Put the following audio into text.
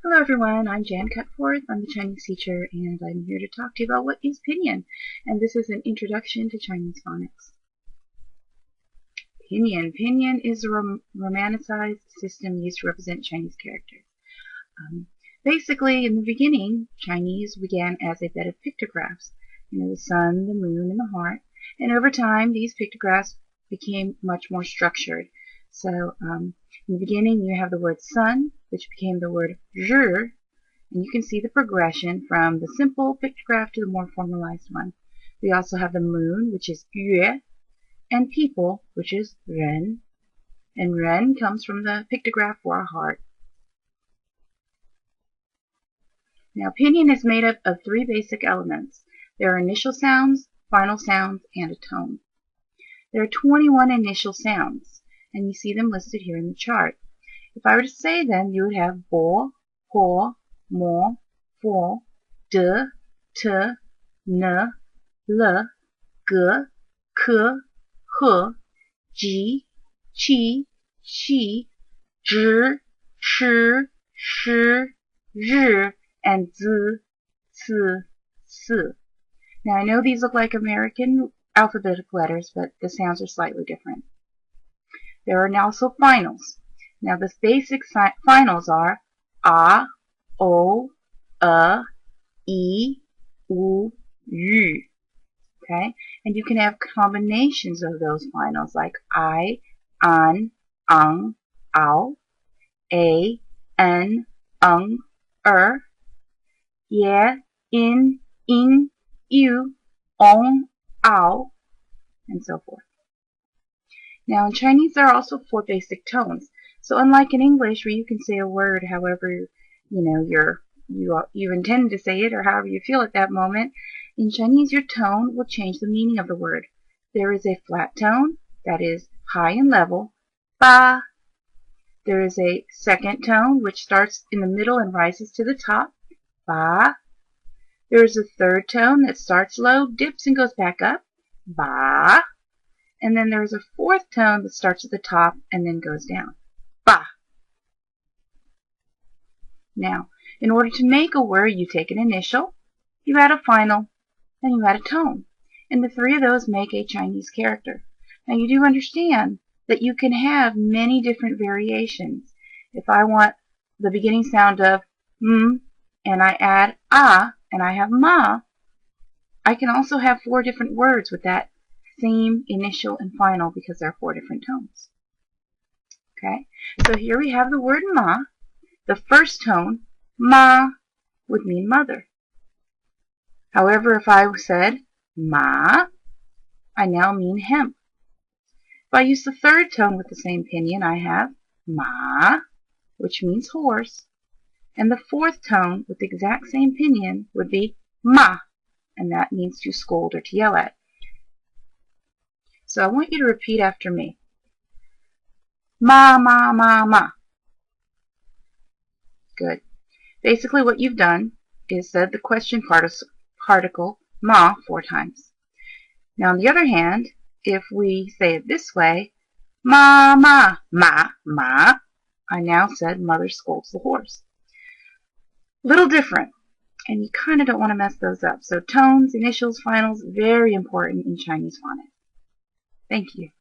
Hello everyone, I'm Jan Cutforth. I'm the Chinese teacher and I'm here to talk to you about what is pinyin. And this is an introduction to Chinese phonics. Pinyin. Pinyin is a romanicized system used to represent Chinese characters. Basically, in the beginning, Chinese began as a bed of pictographs. The sun, the moon, and the heart. And over time, these pictographs became much more structured. So, in the beginning, you have the word sun, which became the word zhi, and you can see the progression from the simple pictograph to the more formalized one. We also have the moon, which is yue, and people, which is ren, and ren comes from the pictograph for a heart. Now, pinyin is made up of three basic elements. There are initial sounds, final sounds, and a tone. There are 21 initial sounds, and you see them listed here in the chart. If I were to say them, you would have bo, ho, mo, fo, de, te, ne, le, ge, ke, he, ji, qi, xi, zhi, shi, shi, zhi, and zi, ci, si. Now I know these look like American alphabetic letters, but the sounds are slightly different. There are also finals. Now the basic finals are a, o, e, u, yu. Okay? And you can have combinations of those finals like I, an, ang, ao, a, n, ye, in, you, ong, ao, and so forth. Now in Chinese there are also 4 basic tones. So unlike in English where you can say a word however you intend to say it or however you feel at that moment, in Chinese your tone will change the meaning of the word. There is a flat tone that is high and level, ba. There is a second tone which starts in the middle and rises to the top, ba. There is a third tone that starts low, dips, and goes back up, ba. And then there's a fourth tone that starts at the top and then goes down, ba. Now, in order to make a word, you take an initial, you add a final, and you add a tone. And the 3 of those make a Chinese character. Now, you do understand that you can have many different variations. If I want the beginning sound of and I add a, and I have ma, I can also have 4 different words with that same initial and final because there are 4 different tones. Okay, so here we have the word ma. The first tone, ma, would mean mother. However, if I said ma, I now mean hemp. If I use the third tone with the same pinyin, I have ma, which means horse. And the fourth tone with the exact same pinyin would be ma, and that means to scold or to yell at. So I want you to repeat after me. Ma, ma, ma, ma. Good. Basically what you've done is said the question particle ma 4 times. Now on the other hand, if we say it this way, ma, ma, ma, ma, I now said mother scolds the horse. Little different, and you kind of don't want to mess those up. So tones, initials, finals, very important in Chinese phonics. Thank you.